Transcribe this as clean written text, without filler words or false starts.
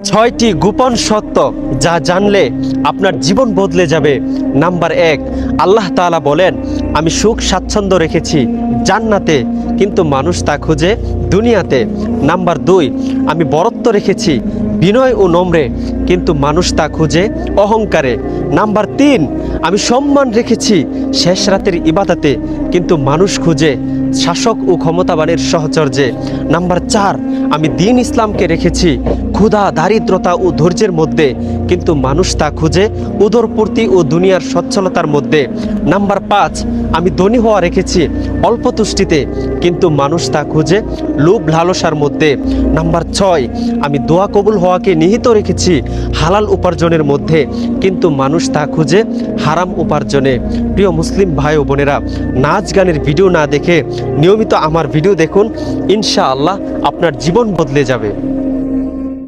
ছয়টি গোপন সত্য যা জানলে আপনার জীবন বদলে যাবে। নাম্বার 1, আল্লাহ তাআলা বলেন, আমি সুখ স্বাচ্ছন্দ্য রেখেছি জান্নাতে, কিন্তু মানুষ তা খুঁজে দুনিয়াতে। নাম্বার 2, আমি বরত্ব রেখেছি বিনয় ও নম্রে, কিন্তু মানুষ তা খুঁজে অহংকারে। নাম্বার 3, আমি সম্মান রেখেছি শেষ রাতের ইবাদতে, কিন্তু মানুষ খুঁজে শাসক ও ক্ষমতাবানের সহচর্যে। নাম্বার 4, আমি দ্বীন ইসলামকে রেখেছি ক্ষুধা, দারিদ্রতা ও ধৈর্যের মধ্যে, কিন্তু মানুষ তা খুঁজে উদরপূর্তি ও দুনিয়ার সচ্ছলতার মধ্যে। নাম্বার 5, আমি ধনী হওয়া রেখেছি অল্প তুষ্টিতে, কিন্তু মানুষ তা খুঁজে লোভ লালসার মধ্যে। নাম্বার 6, আমি দোয়া কবুল হওয়াকে নিহিত রেখেছি হালাল উপার্জনের মধ্যে, কিন্তু মানুষ তা খুঁজে হারাম উপার্জনে। প্রিয় মুসলিম ভাই ও বোনেরা, নাচ গানের ভিডিও না দেখে নিয়মিত আমার ভিডিও দেখুন, ইনশাআল্লাহ আপনার জীবন বদলে যাবে।